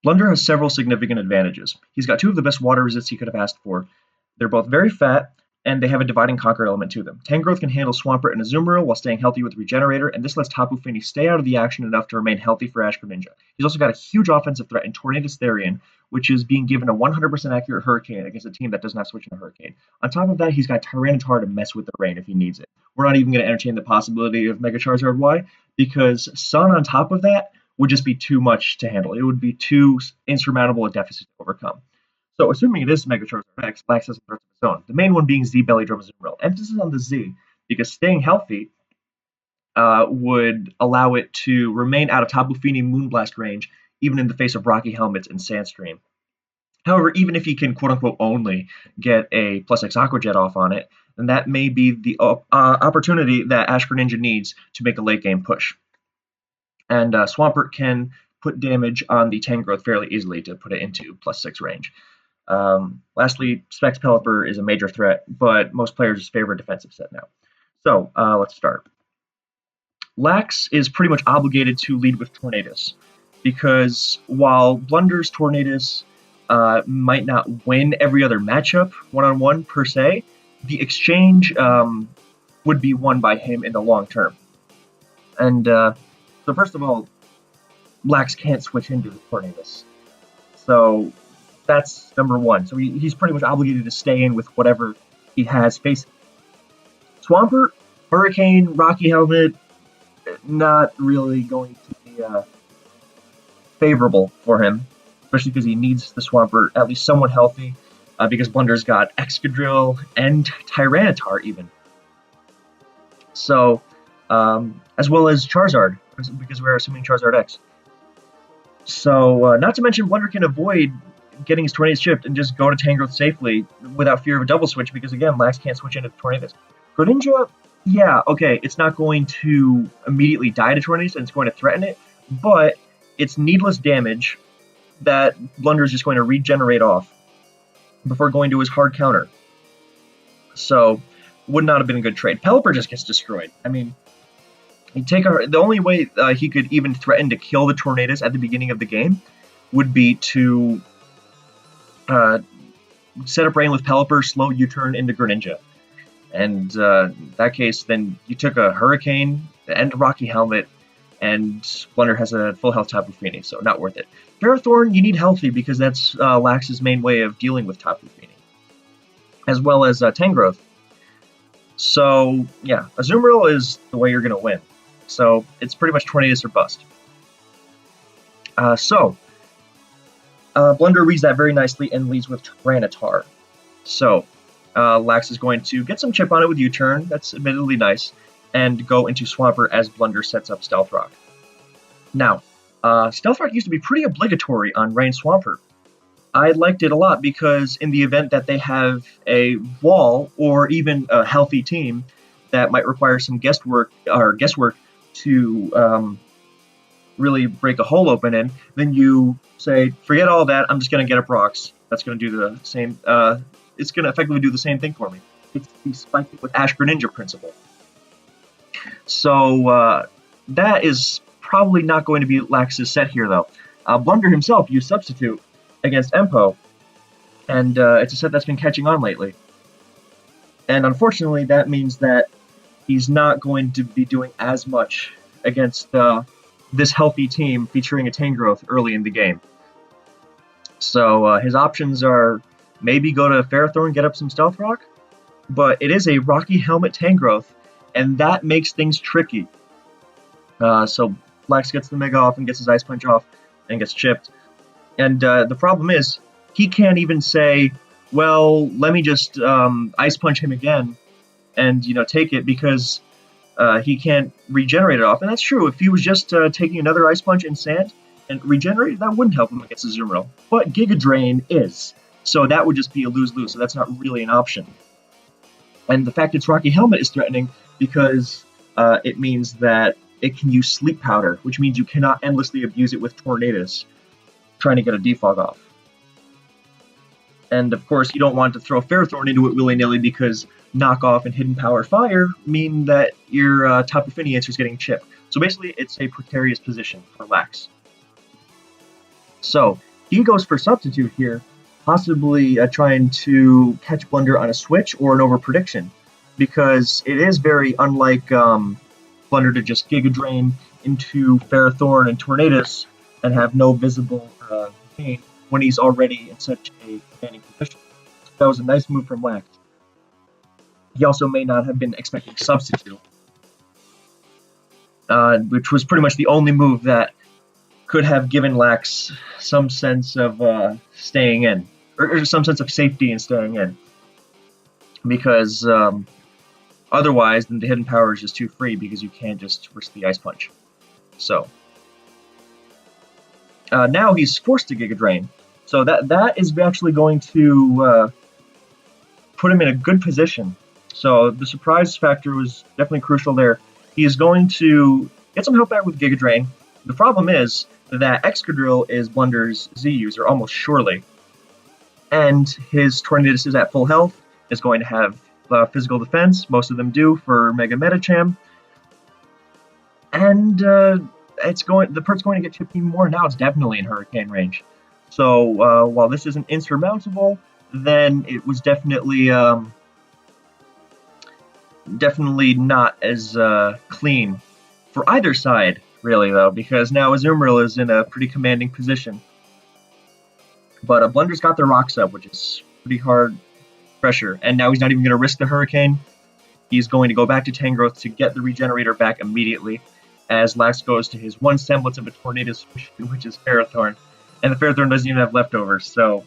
Blunder has several significant advantages. He's got two of the best water resists he could have asked for. They're both very fat, and they have a divide and conquer element to them. Tangrowth can handle Swampert and Azumarill while staying healthy with Regenerator, and this lets Tapu Fini stay out of the action enough to remain healthy for Ash Greninja. He's also got a huge offensive threat in Tornadus Therian, which is being given a 100% accurate Hurricane against a team that doesn't have switch into Hurricane. On top of that, he's got Tyranitar to mess with the rain if he needs it. We're not even going to entertain the possibility of Mega Charizard Y, because Sun on top of that would just be too much to handle. It would be too insurmountable a deficit to overcome. So, assuming it is Mega Charizard X, Lax has threats of its own. The main one being Z Belly Drum Azumarill. Emphasis on the Z, because staying healthy would allow it to remain out of Tapu Fini Moonblast range, even in the face of Rocky Helmets and Sandstream. However, even if he can quote-unquote only get a plus X Aqua Jet off on it, then that may be the opportunity that Ash Greninja needs to make a late-game push. And Swampert can put damage on the Tangrowth fairly easily to put it into plus 6 range. Lastly, Specs Pelipper is a major threat, but most players favor a defensive set now. So let's start. Lax is pretty much obligated to lead with Tornadus, because while Blunder's Tornadus might not win every other matchup one-on-one per se, the exchange would be won by him in the long term. And so first of all, Lax can't switch into the Tornadus. So that's number one. So he's pretty much obligated to stay in with whatever he has facing. Swampert, Hurricane, Rocky Helmet, not really going to be favorable for him, especially because he needs the Swampert at least somewhat healthy, because Blunder's got Excadrill and Tyranitar even. So, as well as Charizard, because we're assuming Charizard X. So, not to mention Blunder can avoid getting his Tornadus chipped and just go to Tangrowth safely without fear of a double switch, because again, Lax can't switch into Tornadus. Greninja, yeah, okay, it's not going to immediately die to Tornadus and it's going to threaten it, but it's needless damage that Blunder is just going to regenerate off before going to his hard counter. So, would not have been a good trade. Pelipper just gets destroyed. I mean, the only way he could even threaten to kill the Tornadus at the beginning of the game would be to set up rain with Pelipper, slow U-turn into Greninja. And in that case, then you took a Hurricane and a Rocky Helmet, and Blunder has a full health Tapu Fini, so not worth it. Ferrothorn, you need healthy, because that's Lax's main way of dealing with Tapu Fini, as well as Tangrowth. So, yeah, Azumarill is the way you're going to win. So, it's pretty much Tornadus or bust. Blunder reads that very nicely and leads with Tyranitar. So, Lax is going to get some chip on it with U-turn, that's admittedly nice, and go into Swampert as Blunder sets up Stealth Rock. Now, Stealth Rock used to be pretty obligatory on Rain Swampert. I liked it a lot because in the event that they have a wall or even a healthy team that might require some guesswork to really break a hole open in, then you say, forget all that, I'm just going to get up rocks. That's going to do the same, it's going to effectively do the same thing for me. It's the Spike It with Ash Greninja principle. So that is probably not going to be Lax's set here, though. Blunder himself used Substitute against Empo, and it's a set that's been catching on lately. And unfortunately, that means that he's not going to be doing as much against this healthy team featuring a Tangrowth early in the game. So his options are maybe go to Ferrothorn, get up some Stealth Rock, but it is a Rocky Helmet Tangrowth, and that makes things tricky. So Lax gets the Mega off and gets his Ice Punch off and gets chipped. And the problem is, he can't even say, well, let me just Ice Punch him again and, take it, because he can't regenerate it off. And that's true. If he was just taking another Ice Punch in Sand and regenerate, that wouldn't help him against Azumarill. But Giga Drain is. So that would just be a lose-lose. So that's not really an option. And the fact it's Rocky Helmet is threatening because it means that it can use Sleep Powder, which means you cannot endlessly abuse it with Tornadus, trying to get a defog off. And of course, you don't want to throw Ferrothorn into it willy-nilly, because Knockoff and Hidden Power Fire mean that your Tapu Fini answer is getting chipped. So basically, it's a precarious position for Lax. So, He goes for substitute here, possibly trying to catch Blunder on a switch or an over prediction, because it is very unlike Blunder to just Giga Drain into Ferrothorn and Tornadus and have no visible gain when he's already in such a commanding position. That was a nice move from Wax. He also may not have been expecting substitute, which was pretty much the only move that could have given Lax some sense of staying in, or some sense of safety in staying in, because otherwise, then the hidden power is just too free because you can't just risk the Ice Punch. So now he's forced to Giga Drain, so that is actually going to put him in a good position. So the surprise factor was definitely crucial there. He is going to get some help back with Giga Drain. The problem is that Excadrill is Blunder's Z user almost surely, and his Tornadus is at full health, is going to have physical defense. Most of them do for Mega Medicham, and the pert's going to get chipped even more. Now it's definitely in Hurricane range. So while this isn't insurmountable, then it was definitely not as clean for either side, really, though, because now Azumarill is in a pretty commanding position. But Blunder's got the rocks up, which is pretty hard pressure, and now he's not even going to risk the Hurricane. He's going to go back to Tangrowth to get the Regenerator back immediately, as Lax goes to his one semblance of a Tornadus, which is Ferrothorn, and the Ferrothorn doesn't even have leftovers, so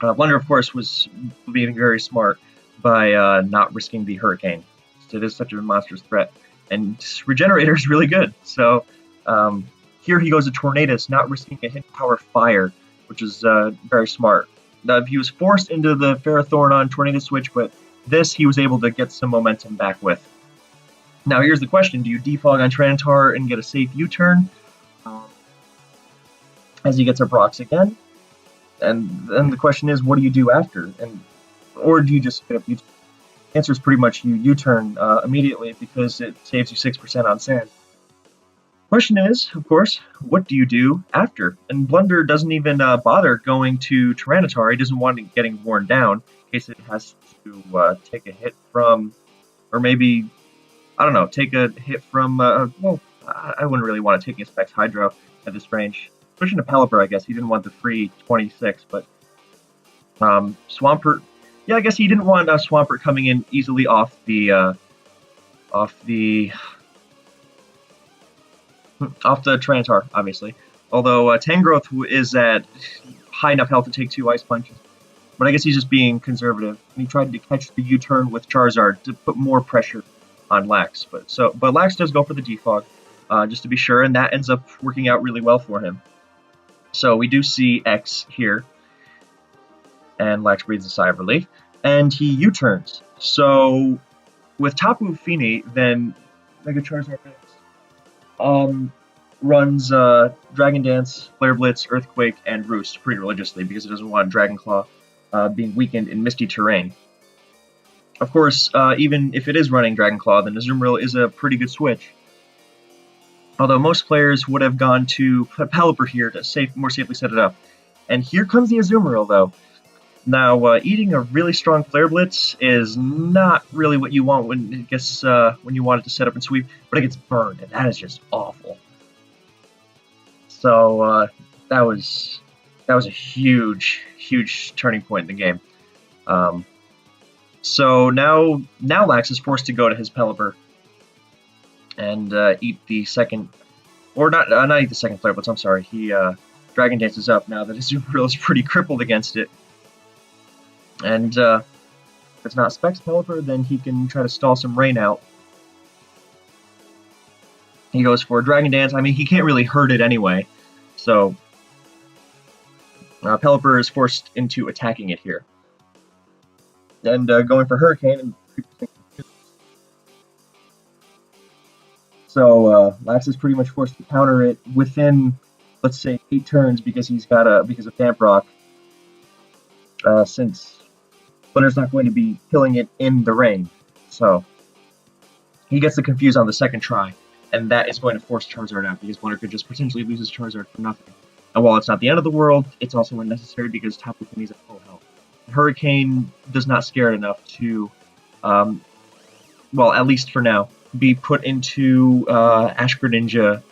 Blunder, of course, was being very smart by not risking the Hurricane. It is such a monstrous threat, and Regenerator is really good. So here he goes to Tornadus, not risking a hit power Fire, which is very smart. He was forced into the Ferrothorn on Tornadus switch, but this he was able to get some momentum back with. Now here's the question: do you defog on Tyranitar and get a safe U-turn as he gets a Brox again? And then the question is, what do you do after? Or do you just skip U-turn? The answer is pretty much you U-turn immediately because it saves you 6% on sand. Question is, of course, what do you do after? And Blunder doesn't even bother going to Tyranitar. He doesn't want it getting worn down in case it has to take a hit from, or maybe, I don't know, take a hit from, well, I wouldn't really want to take a Specs Hydro at this range. Pushing to Pelipper, I guess. He didn't want the free 26, but Swampert, yeah, I guess he didn't want Swampert coming in easily off the Tyranitar, obviously. Although Tangrowth is at high enough health to take 2 Ice Punches. But I guess he's just being conservative. And he tried to catch the U-turn with Charizard to put more pressure on Lax. But Lax does go for the defog, just to be sure, and that ends up working out really well for him. So we do see X here. And Lax breathes a sigh of relief. And he U-turns. So with Tapu Fini, then Mega Charizard runs Dragon Dance, Flare Blitz, Earthquake, and Roost pretty religiously because it doesn't want Dragon Claw being weakened in misty terrain. Of course, even if it is running Dragon Claw, then Azumarill is a pretty good switch. Although most players would have gone to Pelipper here to more safely set it up. And here comes the Azumarill, though. Now, eating a really strong Flare Blitz is not really what you want when you want it to set up and sweep, but it gets burned, and that is just awful. So that was a huge turning point in the game. So now Lax is forced to go to his Pelipper and eat the second, or not eat the second Flare Blitz. I'm sorry. He Dragon Dances up now that his Azumarill is pretty crippled against it. And if it's not Specs Pelipper, then he can try to stall some rain out. He goes for Dragon Dance. I mean, he can't really hurt it anyway. So Pelipper is forced into attacking it here. And going for Hurricane. And so Lax is pretty much forced to counter it within, let's say, 8 turns because because of Damp Rock. Since Blunder's not going to be killing it in the rain. So he gets the Confuse on the second try, and that is going to force Charizard out because Blunder could just potentially lose his Charizard for nothing. And while it's not the end of the world, it's also unnecessary because Tapu Fini's at full health. Hurricane does not scare it enough to, well, at least for now, be put into Ash Greninja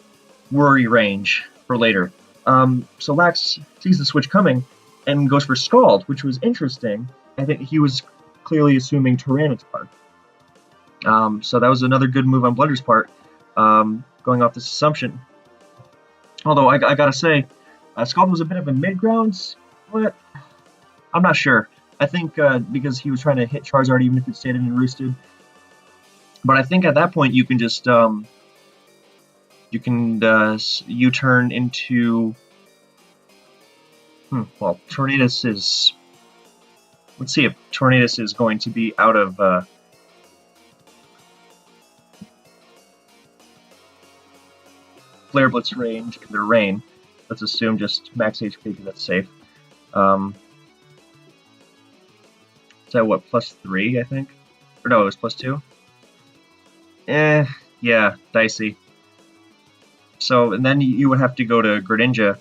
worry range for later. So Lax sees the switch coming and goes for Scald, which was interesting. I think he was clearly assuming Tyranitar. So that was another good move on Blunder's part, going off this assumption. Although I gotta say, Scald was a bit of a mid-ground, but I'm not sure. I think because he was trying to hit Charizard even if it stayed in and roosted. But I think at that point you can just U-turn into well, Tornadus is. Let's see if Tornadus is going to be out of Flare Blitz range in their rain. Let's assume just max HP because that's safe. Is that what, +3, I think? Or no, it was +2? Yeah, dicey. So, and then you would have to go to Greninja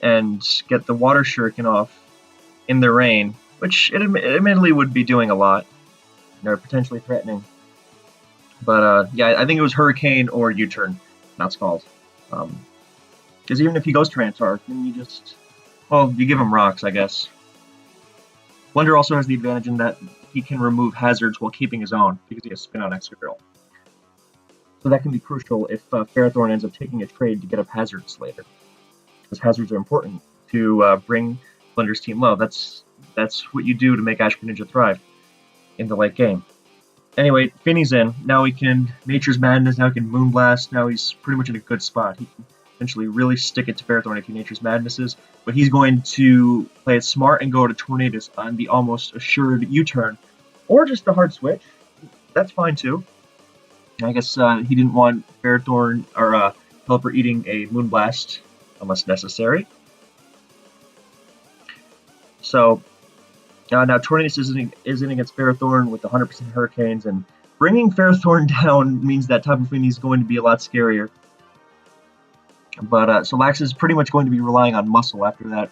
and get the Water Shuriken off in the rain, which it admittedly would be doing a lot. They're potentially threatening. But, yeah, I think it was Hurricane or U-turn, not Scald. Because even if he goes Tyranitar, then you just... Well, you give him rocks, I guess. Blunder also has the advantage in that he can remove hazards while keeping his own, because he has Spin on Excadrill. So that can be crucial if Ferrothorn ends up taking a trade to get up hazards later. Because hazards are important to bring Blunder's team low. That's what you do to make Ash Greninja thrive in the late game. Anyway, Finny's in. Now he can Nature's Madness, now he can Moonblast, now he's pretty much in a good spot. He can eventually really stick it to Ferrothorn if he Nature's Madnesses, but he's going to play it smart and go to Tornadus on the almost assured U-turn, or just the hard switch. That's fine too. I guess he didn't want Ferrothorn or Pelipper eating a Moonblast unless necessary. So now Tornadus is in against Ferrothorn with 100% Hurricanes, and bringing Ferrothorn down means that Tapu Fini is going to be a lot scarier. But so Lax is pretty much going to be relying on Muscle after that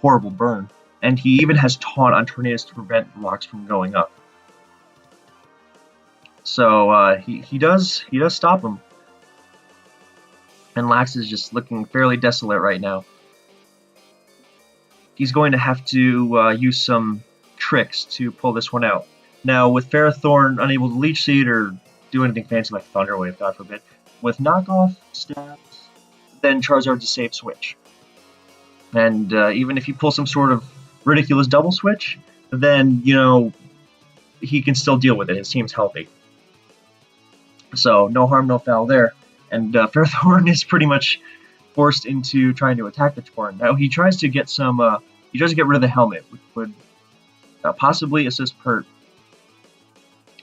horrible burn, and he even has Taunt on Tornadus to prevent rocks from going up. So he does stop him, and Lax is just looking fairly desolate right now. He's going to have to use some tricks to pull this one out. Now, with Ferrothorn unable to Leech Seed or do anything fancy like Thunder Wave, God forbid, with knockoff stabs, then Charizard's a safe switch. And even if you pull some sort of ridiculous double switch, then, you know, he can still deal with it. His team's healthy. So, no harm, no foul there. And Ferrothorn is pretty much forced into trying to attack the Torn. Now, he tries to get some, he tries to get rid of the helmet, which would possibly assist Pert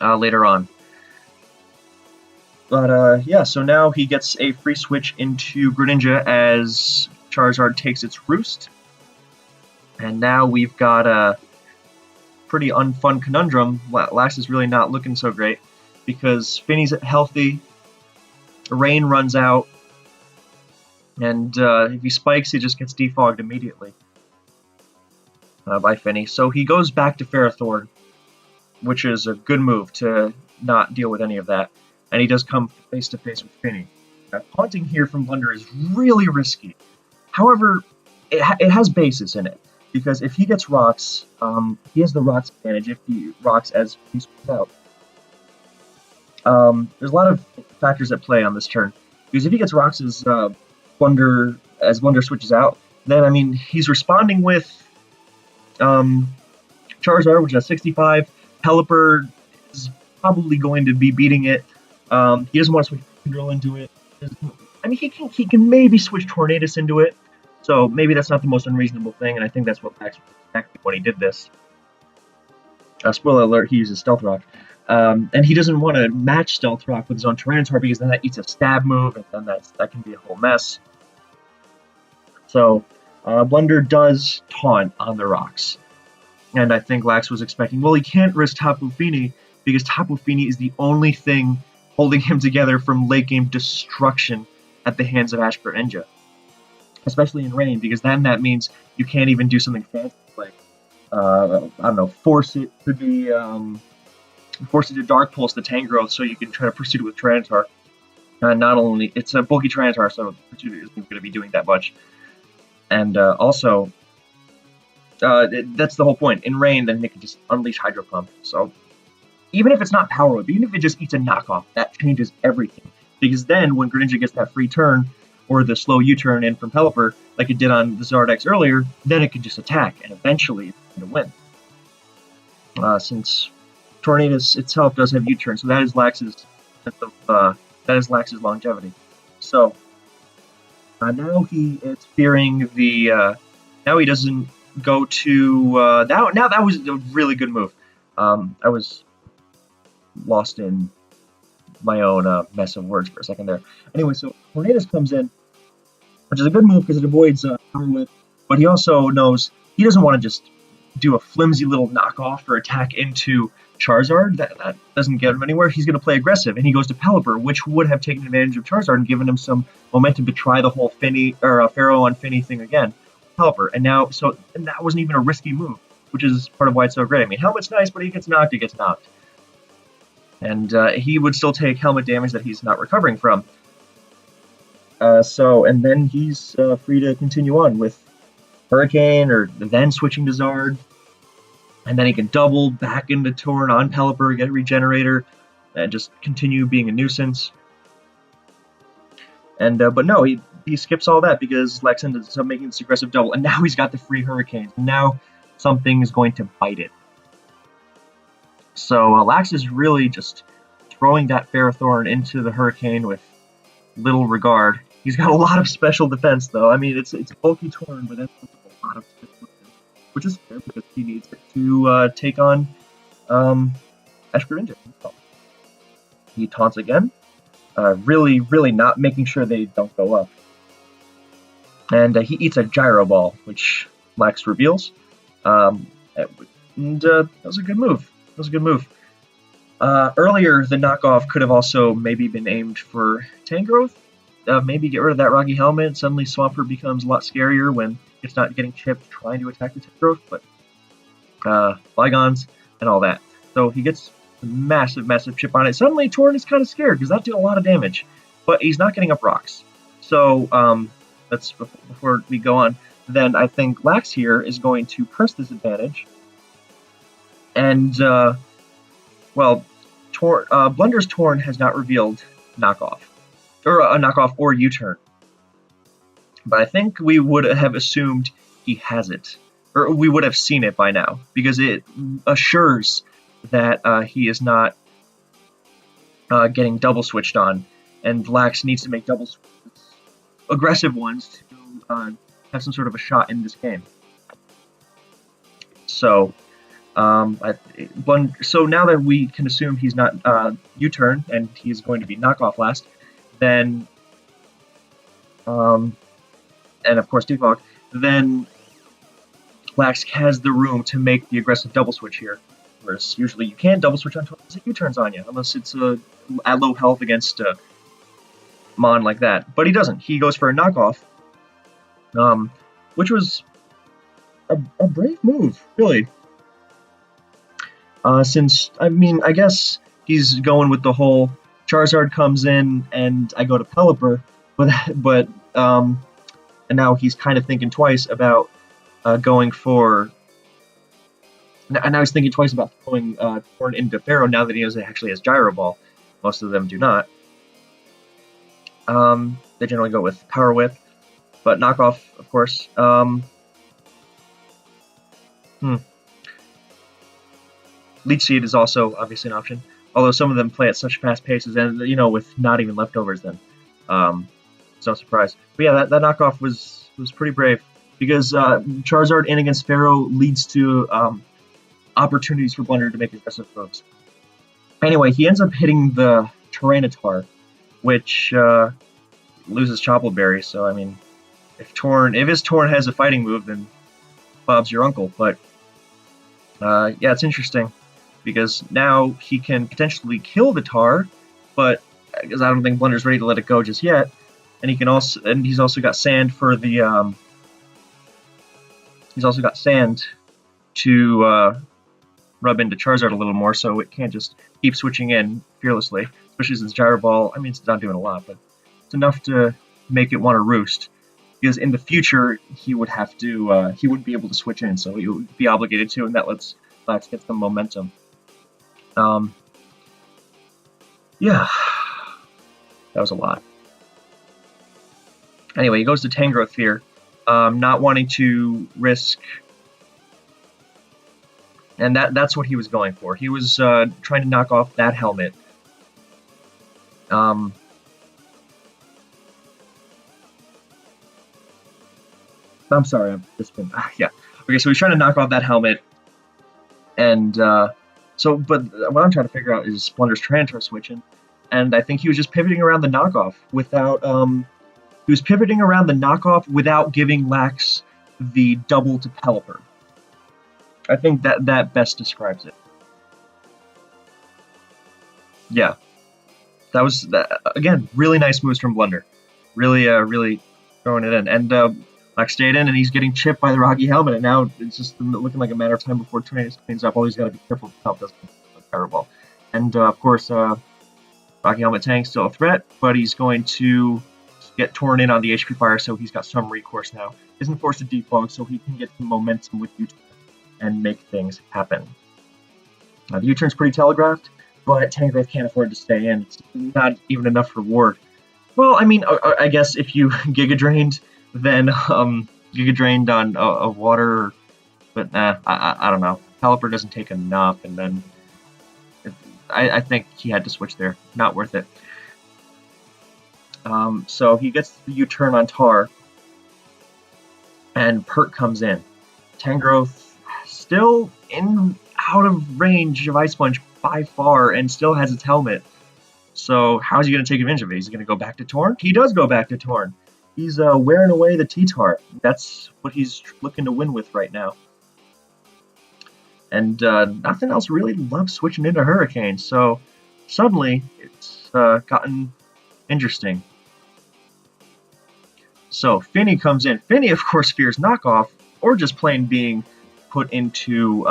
later on. But, yeah, so now he gets a free switch into Greninja as Charizard takes its roost. And now we've got a pretty unfun conundrum. Lax is really not looking so great because Finny's healthy, Rain runs out, and if he spikes, he just gets defogged immediately by Finny. So he goes back to Ferrothorn, which is a good move to not deal with any of that. And he does come face-to-face with Finny. Haunting here from Blunder is really risky. However, it has basis in it. Because if he gets rocks, he has the rocks advantage if he rocks as he switches out. There's a lot of factors at play on this turn. Because if he gets rocks as Blunder switches out, then, I mean, he's responding with Charizard, which has 65. Pelipper is probably going to be beating it. He doesn't want to switch Drill into it. I mean, he can maybe switch Tornadus into it, so maybe that's not the most unreasonable thing, and I think that's what Max was expecting when he did this. Spoiler alert, he uses Stealth Rock. And he doesn't want to match Stealth Rock with his own Tyranitar because then that eats a stab move, and then that can be a whole mess. So, Blunder does taunt on the rocks. And I think Lax was expecting, well, he can't risk Tapu Fini because Tapu Fini is the only thing holding him together from late game destruction at the hands of Ashburn Ninja, especially in rain, because then that means you can't even do something fancy like I don't know, force it to Dark Pulse the Tangrowth so you can try to pursue it with Tyranitar. Not only it's a bulky Tyranitar, so Pursuit isn't going to be doing that much, and also that's the whole point. In rain, then they can just unleash Hydro Pump. So even if it's not Power Whip, even if it just eats a knockoff, that changes everything. Because then when Greninja gets that free turn, or the slow U-turn in from Pelipper, like it did on the Zardex earlier, then it can just attack, and eventually it's going to win. Since Tornadus itself does have U-turn, so that is Lax's longevity. So now he is fearing the. Now he doesn't go to. Now that was a really good move. I was lost in my own mess of words for a second there. Anyway, so Tornadus comes in, which is a good move because it avoids Power Whip, but he also knows he doesn't want to just do a flimsy little knockoff or attack into Charizard. That doesn't get him anywhere. He's going to play aggressive, and he goes to Pelipper, which would have taken advantage of Charizard and given him some momentum to try the whole Pharaoh on Finny thing again. Pelipper, and that wasn't even a risky move, which is part of why it's so great. I mean, Helmet's nice, but he gets knocked. And he would still take helmet damage that he's not recovering from. And then he's free to continue on with Hurricane, or then switching to Zard. And then he can double back into Torn on Pelipper, get Regenerator, and just continue being a nuisance. And but no, he skips all that because Lex ends up making this aggressive double, and now he's got the free Hurricanes. Now something is going to bite it. So Lax is really just throwing that Ferrothorn into the Hurricane with little regard. He's got a lot of special defense, though. I mean, it's bulky Torn, but that's a lot of special defense, which is fair because he needs it to take on Ash Greninja. He taunts again, really not making sure they don't go up. And he eats a Gyro Ball, which Lax reveals. And that was a good move. Earlier, the knockoff could have also maybe been aimed for Tangrowth. Maybe get rid of that Rocky Helmet. Suddenly, Swampert becomes a lot scarier when it's not getting chipped trying to attack the Tangrowth, but Flygons and all that. So he gets a massive chip on it. Suddenly, Torn is kind of scared because that did a lot of damage, but he's not getting up rocks. So that's before we go on. Then I think Lax here is going to press this advantage. And, Blunder's Torn has not revealed knockoff, or a knockoff or U-turn. But I think we would have assumed he has it, or we would have seen it by now, because it assures that he is not getting double switched on, and Lax needs to make double switches, aggressive ones, to have some sort of a shot in this game. So. So now that we can assume he's not U-turn and he's going to be knockoff last, then, and of course Defog, then Lax has the room to make the aggressive double switch here, whereas usually you can't double switch on U-turns on you unless it's at low health against Mon like that. But he doesn't. He goes for a knockoff, which was a brave move, really. Since, I mean, I guess he's going with the whole Charizard comes in and I go to Pelipper, but and now he's kind of thinking twice about going for, and now he's thinking twice about throwing Torn into Pharaoh now that he actually has Gyro Ball. Most of them do not. They generally go with Power Whip, but knockoff, of course. Leech Seed is also obviously an option, although some of them play at such fast paces, and with not even leftovers then. It's no surprise. But yeah, that knockoff was pretty brave, because Charizard in against Pharaoh leads to opportunities for Blunder to make aggressive throws. Anyway, he ends up hitting the Tyranitar, which loses Chople Berry, so I mean, if his Torn has a fighting move, then Bob's your uncle. But yeah, it's interesting, because now he can potentially kill the Tar, but because I don't think Blunder's ready to let it go just yet, and he's also got sand for the he's also got sand to rub into Charizard a little more, so it can't just keep switching in fearlessly, especially since Gyro Ball, I mean, it's not doing a lot, but it's enough to make it want to roost, because in the future, he would have to, he wouldn't be able to switch in, so he would be obligated to, and that lets Lax get some momentum. Yeah, that was a lot. Anyway, he goes to Tangrowth here, not wanting to risk. And that's what he was going for. He was trying to knock off that helmet. I'm sorry, I've just been... yeah. Okay, so he's trying to knock off that helmet. And but what I'm trying to figure out is Splunder's Tyranitar switching. And I think he was just pivoting around the knockoff without... he was pivoting around the knockoff without giving Lax the double to Pelipper. I think that best describes it. Yeah, that was again really nice moves from Blunder, really throwing it in. And Lax stayed in, and he's getting chipped by the Rocky Helmet. And now it's just looking like a matter of time before trains up. All he's got to be careful the help doesn't terrible. And of course, Rocky Helmet Tank's still a threat, but he's going to get torn in on the HP fire, so he's got some recourse now. Isn't forced to defog, so he can get some momentum with you and make things happen. The U-turn's pretty telegraphed, but Tangrowth can't afford to stay in. It's not even enough reward. Well, I mean, I guess if you Giga Drained, then Giga Drained on a water, but nah, I don't know. Pelipper doesn't take enough, and then I think he had to switch there. Not worth it. So he gets the U-turn on Tar, and Pert comes in. Tangrowth still out of range of Ice Sponge by far, and still has its helmet. So how is he going to take advantage of it? Is he going to go back to Torn? He does go back to Torn. He's wearing away the T-Tar. That's what he's looking to win with right now. And nothing else really loves switching into Hurricane. So suddenly it's gotten interesting. So Finny comes in. Finny, of course, fears knockoff, or just plain being put into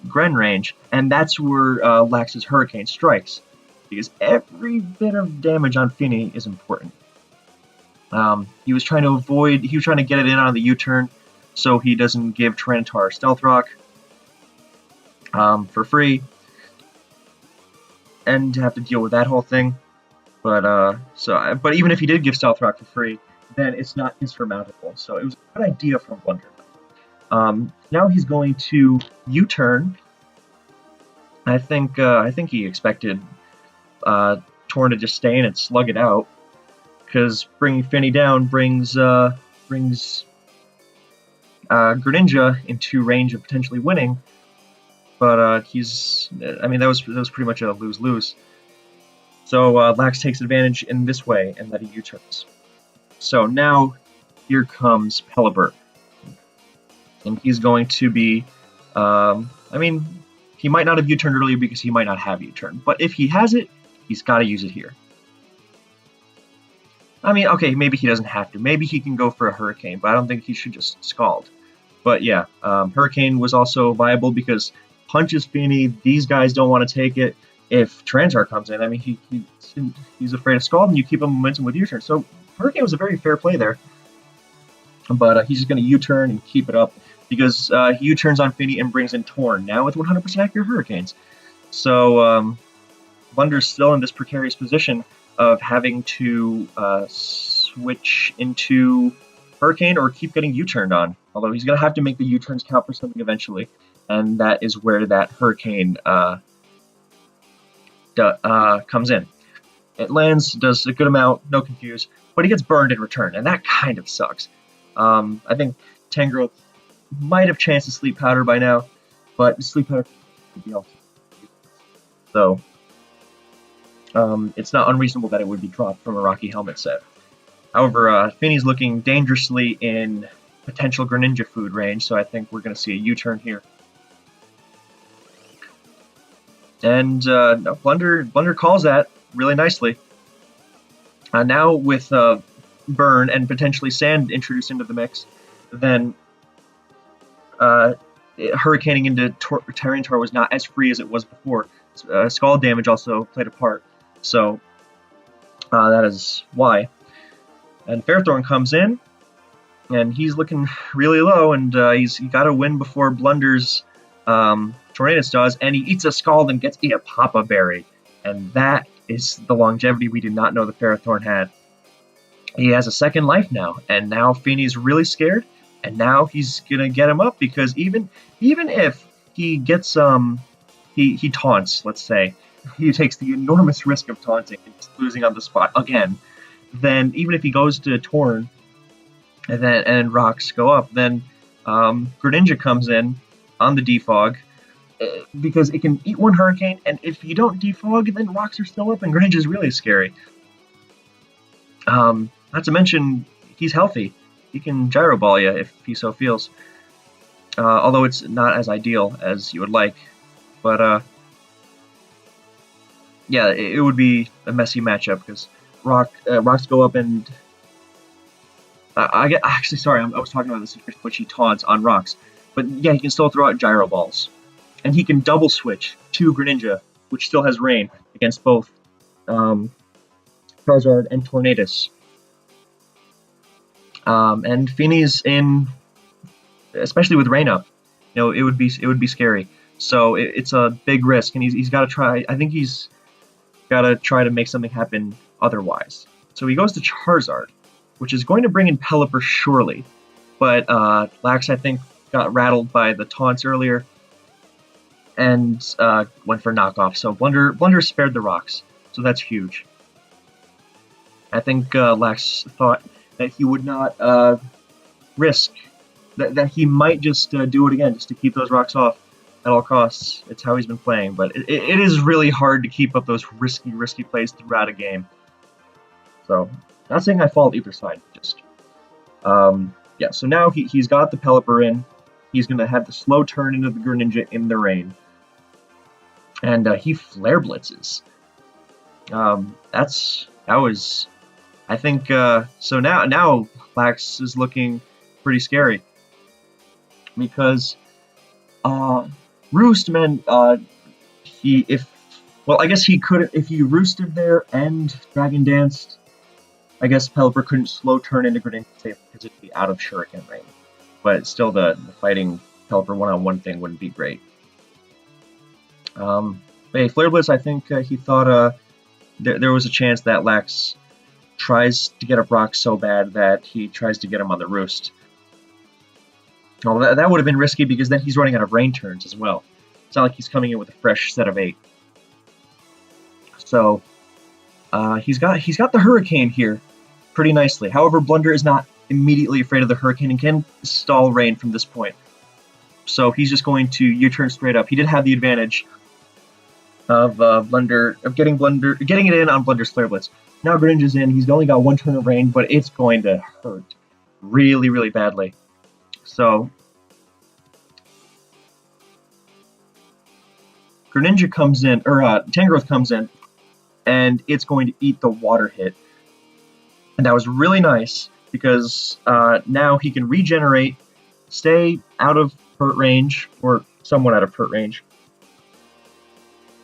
Gren range, and that's where Lax's Hurricane strikes, because every bit of damage on Finny is important. He was trying to get it in on the U-turn, so he doesn't give Tyranitar Stealth Rock for free, and to have to deal with that whole thing. But even if he did give Stealth Rock for free, then it's not insurmountable. So it was a good idea from Blunder. Now he's going to U-turn. I think he expected Torn to just stay in and slug it out, because bringing Finny down brings Greninja into range of potentially winning. But I mean, that was pretty much a lose-lose. So Lax takes advantage in this way, and that he U-turns. So now here comes Pelipper. And he's going to be, I mean, he might not have U-turned earlier because he might not have U-turn. But if he has it, he's got to use it here. I mean, okay, maybe he doesn't have to. Maybe he can go for a Hurricane, but I don't think he should just Scald. But yeah, Hurricane was also viable because punches Finny. These guys don't want to take it. If Tyranitar comes in, I mean, he's afraid of Scald, and you keep him momentum with U-turn. So Hurricane was a very fair play there. But he's just going to U-turn and keep it up, because he U-turns on Finny and brings in Torn, now with 100% accurate Hurricanes. So Blunder's still in this precarious position of having to switch into Hurricane or keep getting U-turned on. Although he's going to have to make the U-turns count for something eventually, and that is where that Hurricane comes in. It lands, does a good amount, no confuse, but he gets burned in return, and that kind of sucks. I think Tangrowth might have chanced a Sleep Powder by now, but Sleep Powder could be also. So it's not unreasonable that it would be dropped from a Rocky Helmet set. However, Finny's looking dangerously in potential Greninja food range, so I think we're going to see a U-turn here. And Blunder calls that really nicely. Now with burn and potentially sand introduced into the mix, then hurricaning into Tyranitar was not as free as it was before. Scald damage also played a part, so that is why. And Ferrothorn comes in, and he's looking really low, and he's got to win before Blunder's Tornadus does, and he eats a Scald and gets a Papa Berry, and that is the longevity we did not know the Ferrothorn had. He has a second life now, and now Feeney's really scared, and now he's gonna get him up, because even if he gets he taunts, let's say, he takes the enormous risk of taunting and losing on the spot again, then even if he goes to Torn and rocks go up, then Greninja comes in on the defog, because it can eat one Hurricane, and if you don't defog, then rocks are still up, and Greninja is really scary. Not to mention, he's healthy. He can Gyro Ball you if he so feels. Although it's not as ideal as you would like. But, yeah, it would be a messy matchup, because rocks go up and... actually, sorry, I was talking about this in which he taunts on rocks. But, yeah, he can still throw out Gyro Balls. And he can double switch to Greninja, which still has Rain, against both Charizard and Tornadus. And Feeney's in, especially with Rain up, it would be scary. So it's a big risk, and he's got to try. I think he's got to try to make something happen otherwise. So he goes to Charizard, which is going to bring in Pelipper surely, but Lax, I think, got rattled by the taunts earlier and went for knockoff. So Blunder spared the rocks, so that's huge. I think Lax thought that he would not risk, that he might just do it again, just to keep those rocks off at all costs. It's how he's been playing, but it is really hard to keep up those risky plays throughout a game. So, not saying I fault either side, just... yeah, so now he's got the Pelipper in. He's going to have the slow turn into the Greninja in the rain. And he Flare Blitzes. That was... I think, so now Lax is looking pretty scary. Because, Roost meant, I guess he could, if he roosted there and Dragon Danced, I guess Pelipper couldn't slow turn into Greninja because it'd be out of Shuriken range. But still, the fighting Pelipper one-on-one thing wouldn't be great. But hey, Flare Blitz, I think he thought there was a chance that Lax tries to get a Brock so bad that he tries to get him on the roost. Oh, that would have been risky, because then he's running out of rain turns as well. It's not like he's coming in with a fresh set of 8. So he's got the Hurricane here pretty nicely. However, Blunder is not immediately afraid of the Hurricane and can stall rain from this point. So he's just going to U-turn straight up. He did have the advantage of getting it in on Blunder's Flare Blitz. Now Greninja's in. He's only got one turn of rain, but it's going to hurt really, really badly. So Greninja comes in, or Tangrowth comes in, and it's going to eat the water hit. And that was really nice, because now he can regenerate, stay out of hurt range, or somewhat out of hurt range.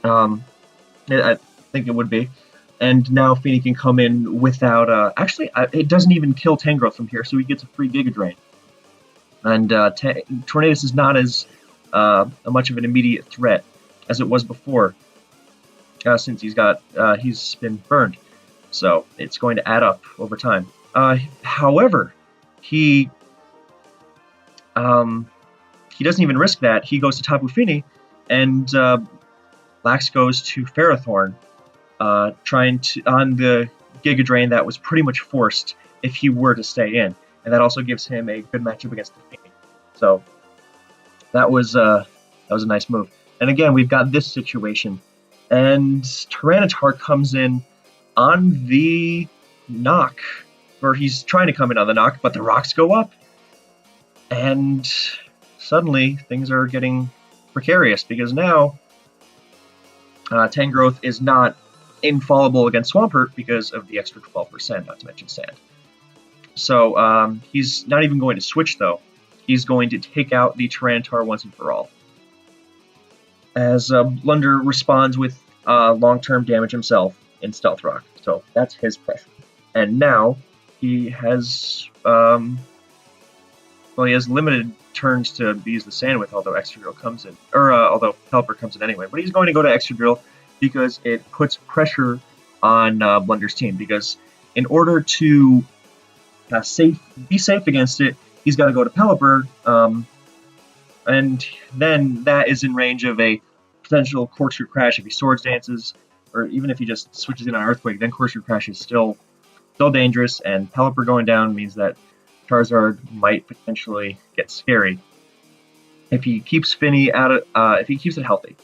I think it would be. And now Feeney can come in without... actually, it doesn't even kill Tangrowth from here, so he gets a free Giga Drain. And Tornadus is not as much of an immediate threat as it was before, since he's been burned. So it's going to add up over time. However, he doesn't even risk that. He goes to Tapu Fini, and Lax goes to Ferrothorn, trying to on the Giga Drain that was pretty much forced if he were to stay in, and that also gives him a good matchup against the Fini. So that was a nice move. And again, we've got this situation, and Tyranitar comes in on the knock, or he's trying to come in on the knock, but the rocks go up, and suddenly things are getting precarious, because now Tangrowth is not infallible against Swampert because of the extra 12%, not to mention sand. So he's not even going to switch, though. He's going to take out the Tyranitar once and for all. As Blunder responds with long-term damage himself in Stealth Rock. So that's his pressure. And now he has he has limited turns to use the sand with, although Extra Drill comes in, or although Pelipper comes in anyway. But he's going to go to Extra Drill because it puts pressure on Blunder's team. Because in order to be safe against it, he's got to go to Pelipper, and then that is in range of a potential Corkscrew Crash if he Swords Dances, or even if he just switches in on Earthquake. Then Corkscrew Crash is still dangerous, and Pelipper going down means that Charizard might potentially get scary if he keeps Finny out of if he keeps it healthy,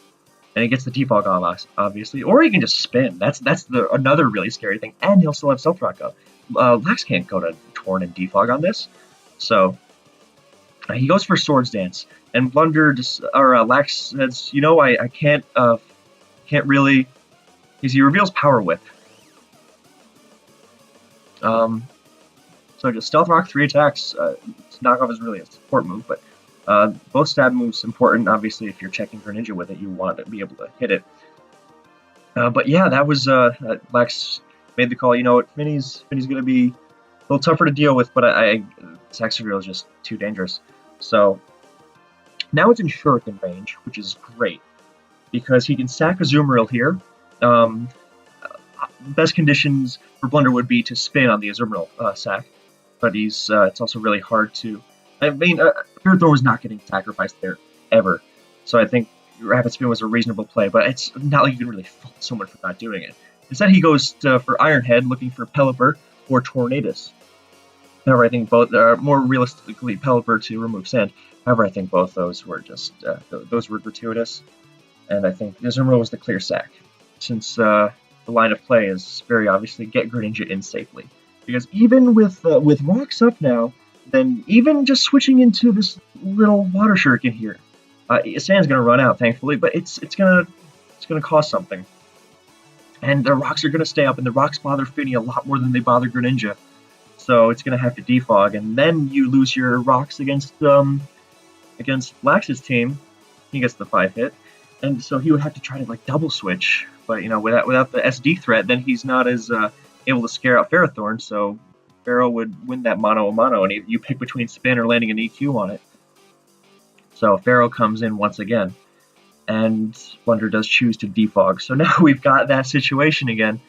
and he gets the defog off, obviously, or he can just spin. That's another really scary thing, and he'll still have Stealth Rock up. Lax can't go to Torn and defog on this, so he goes for Swords Dance, and Blunder Lax says, you know, I can't really. He reveals Power Whip. So just Stealth Rock, 3 attacks. Knockoff is really a support move, but both stab moves important. Obviously, if you're checking Greninja with it, you want to be able to hit it. But yeah, that was Lax made the call. You know what, Finny's going to be a little tougher to deal with, but Extra Drill is just too dangerous. So now it's in Shuriken range, which is great because he can sack a Azumarill here. Best conditions for Blunder would be to spin on the Azumarill sack, but it's also really hard to. I mean, Ferrothorn was not getting sacrificed there ever, so I think Rapid Spin was a reasonable play, but it's not like you can really fault someone for not doing it. Instead, he goes for Iron Head, looking for Pelipper or Tornadus. However, I think both are more realistically Pelipper to remove sand. However, I think both those were just those were gratuitous, and I think Azumarill was the clear sack, since the line of play is very obviously get Greninja in safely. Because even with rocks up now, then even just switching into this little water shuriken here, sand's gonna run out, thankfully, but it's gonna cost something. And the rocks are gonna stay up, and the rocks bother Finny a lot more than they bother Greninja. So it's gonna have to defog, and then you lose your rocks against Lax's team. He gets the 5 hit, and so he would have to try to like double switch. But you know, without the SD threat, then he's not as able to scare out Ferrothorn. So Ferro would win that mono a mono, and you pick between spin or landing an EQ on it. So Ferro comes in once again, and Blunder does choose to defog. So now we've got that situation again.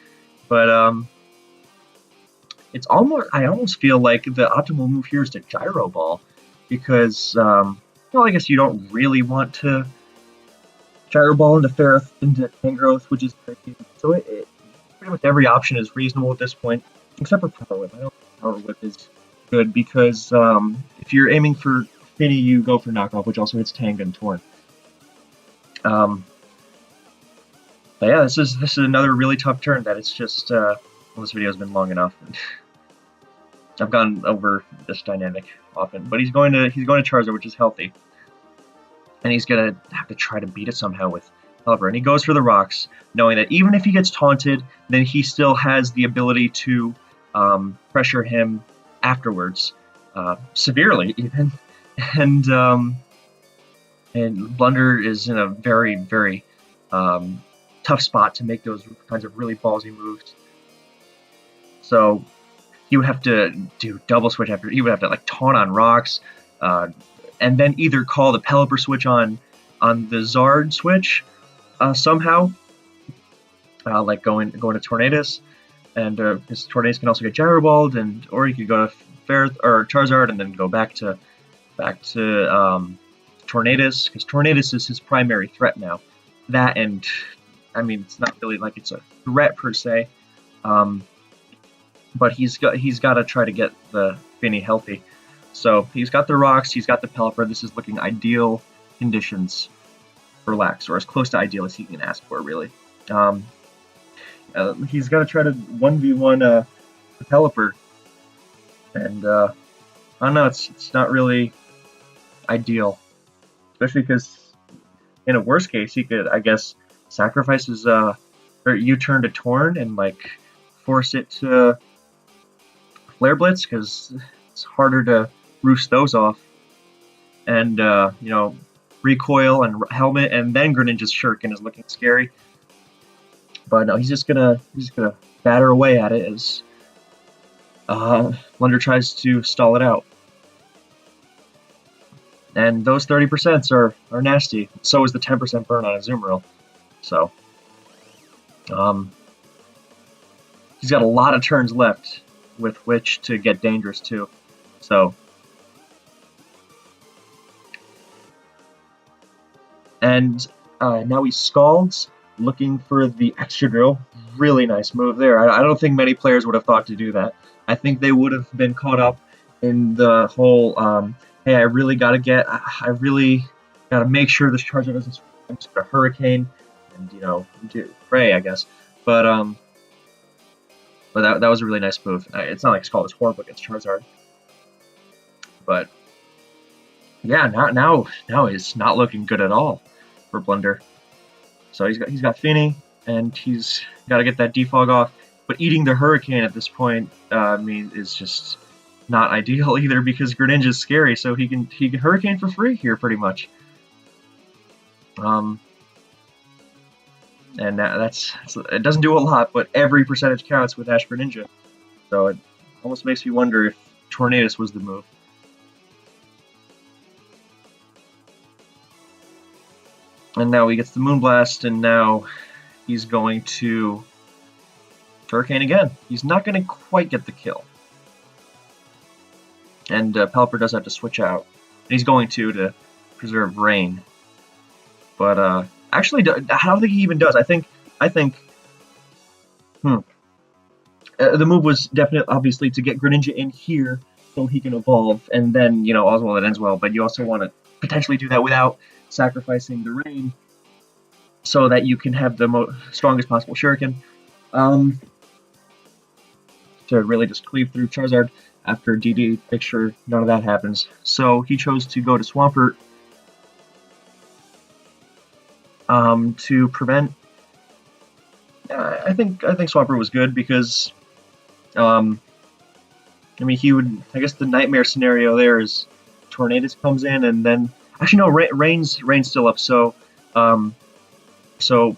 But it's almost I almost feel like the optimal move here is to Gyro Ball, because well, I guess you don't really want to Gyro Ball into Tangrowth, which is tricky. So it pretty much every option is reasonable at this point, except for Power Whip. I don't think Power Whip is good because if you're aiming for Finny, you go for Knockoff, which also hits Tang and Torn. But yeah, this is another really tough turn. That it's just well, this video has been long enough. I've gone over this dynamic often, but he's going to Charizard, which is healthy. And he's going to have to try to beat it somehow with Pelipper. And he goes for the rocks, knowing that even if he gets taunted, then he still has the ability to pressure him afterwards, severely even. And Blunder is in a very, very tough spot to make those kinds of really ballsy moves. So he would have to do double switch after. He would have to like taunt on rocks, and then either call the Pelipper switch on the Zard switch somehow, like going to Tornadus, and because Tornadus can also get Gyro Balled, or he could go to Charizard and then go back to Tornadus, because Tornadus is his primary threat now. That, and I mean, it's not really like it's a threat per se, but he's got to try to get the Finny healthy. So he's got the rocks, he's got the Pelipper. This is looking ideal conditions for Lax, or as close to ideal as he can ask for, really. He's got to try to 1v1 the Pelipper, and I don't know, it's not really ideal, especially because in a worst case he could, I guess, sacrifice his or U-turn to Torn and like force it to Flare Blitz, because it's harder to roost those off. And you know, recoil and helmet, and then Greninja's Shuriken is looking scary. But no, he's just gonna batter away at it as Blunder tries to stall it out. And those 30% are nasty. So is the 10% burn on Azumarill. So he's got a lot of turns left with which to get dangerous too. So and now he scalds, looking for the extra drill. Really nice move there. I don't think many players would have thought to do that. I think they would have been caught up in the whole, hey, I really got to make sure this Charizard doesn't switch to Hurricane, and, you know, pray, I guess. But that was a really nice move. It's not like Scald is horrible against Charizard. But, yeah, now it's not looking good at all for Blunder. So he's got Finny, and he's got to get that defog off. But eating the Hurricane at this point, is just not ideal either, because Greninja's scary, so he can Hurricane for free here pretty much. And it doesn't do a lot, but every percentage counts with Ash Greninja. So it almost makes me wonder if Tornadus was the move. And now he gets the Moonblast, and now he's going to Hurricane again. He's not going to quite get the kill. And Pelipper does have to switch out. And he's going to preserve Rain. But actually, I don't think he even does. I think the move was definitely, obviously, to get Greninja in here so he can evolve, and then, you know, Oswald, it ends well. But you also want to potentially do that without sacrificing the Rain, so that you can have the strongest possible Shuriken. To really just cleave through Charizard after DD, make sure none of that happens. So he chose to go to Swampert to prevent. I think Swampert was good because, I mean, he would. I guess the nightmare scenario there is Tornadus comes in, and then actually no, Rain's still up. So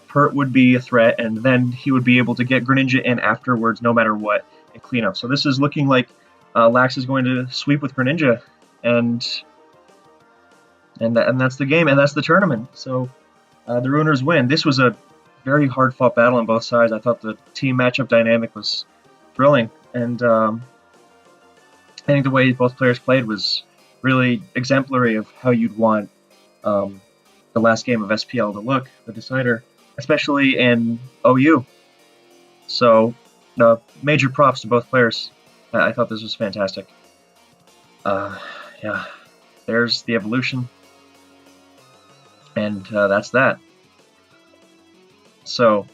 Pert would be a threat, and then he would be able to get Greninja in afterwards, no matter what, and clean up. So this is looking like Lax is going to sweep with Greninja, and that's the game, and that's the tournament. So the Ruiners win. This was a very hard-fought battle on both sides. I thought the team matchup dynamic was thrilling, and I think the way both players played was really exemplary of how you'd want the last game of SPL to look, the decider, especially in OU. So, major props to both players. I thought this was fantastic. Yeah, there's the evolution, and that's that. So,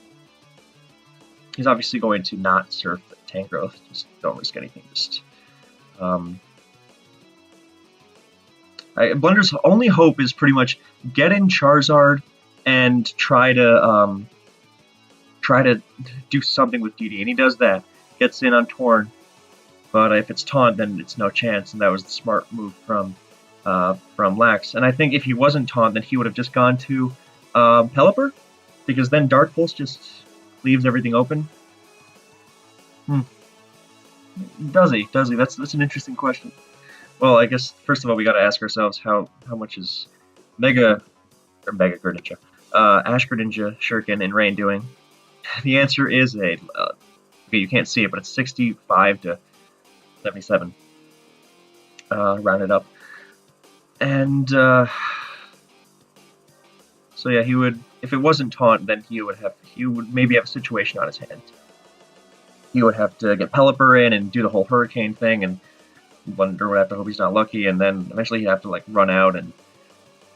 he's obviously going to not surf the tank growth. Just don't risk anything. Just Blunder's only hope is pretty much get in Charizard and try to do something with DD, and he does that. Gets in on Torn, but if it's Taunt, then it's no chance, and that was the smart move from Lax. And I think if he wasn't Taunt, then he would have just gone to Pelipper, because then Dark Pulse just leaves everything open. Does he? That's an interesting question. Well, I guess first of all we got to ask ourselves how much is Mega Greninja, Ash Greninja, Shuriken, and Rain doing? The answer is okay, you can't see it, but it's 65 to 77, rounded up. And so yeah, he would, if it wasn't Taunt, then he would maybe have a situation on his hands. He would have to get Pelipper in and do the whole Hurricane thing, and Blunder would have to hope he's not lucky, and then eventually he'd have to like run out, and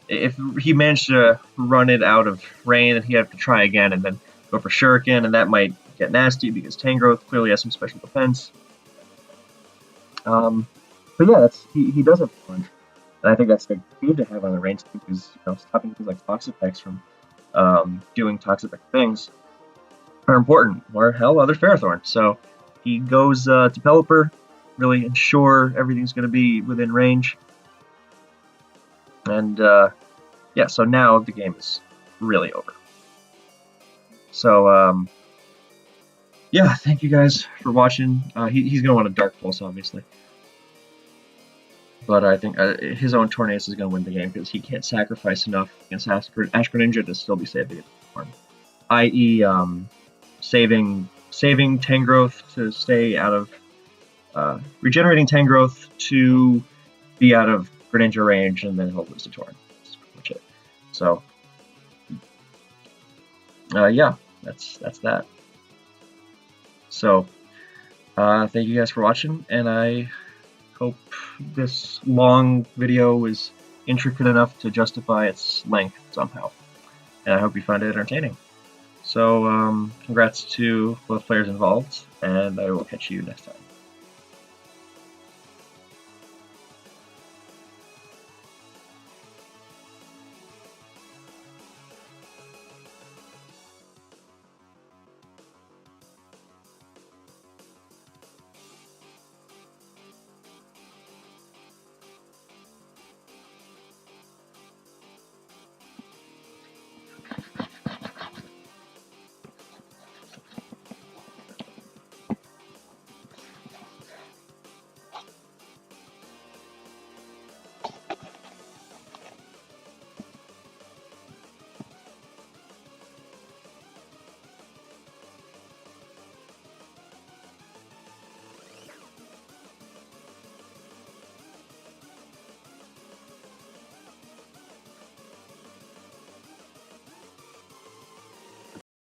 if he managed to run it out of Rain, then he'd have to try again and then go for Shuriken, and that might get nasty because Tangrowth clearly has some special defense. But yeah, he does have punch, and I think that's good to have on the Rain team, because stopping things like Toxapex from doing Toxapex things. are important, or hell, other Ferrothorn. So he goes to Pelipper, really ensure everything's going to be within range. And yeah, so now the game is really over. So yeah, thank you guys for watching. He's going to want a Dark Pulse, obviously. But I think his own Tornadus is going to win the game because he can't sacrifice enough against Ash Greninja to still be safe against the form. I.e., saving Tangrowth to stay out of regenerating Tangrowth to be out of Greninja range, and then he'll lose to Torn. That's pretty much it. So yeah, that's that. So thank you guys for watching, and I hope this long video was intricate enough to justify its length somehow. And I hope you find it entertaining. So congrats to both players involved, and I will catch you next time.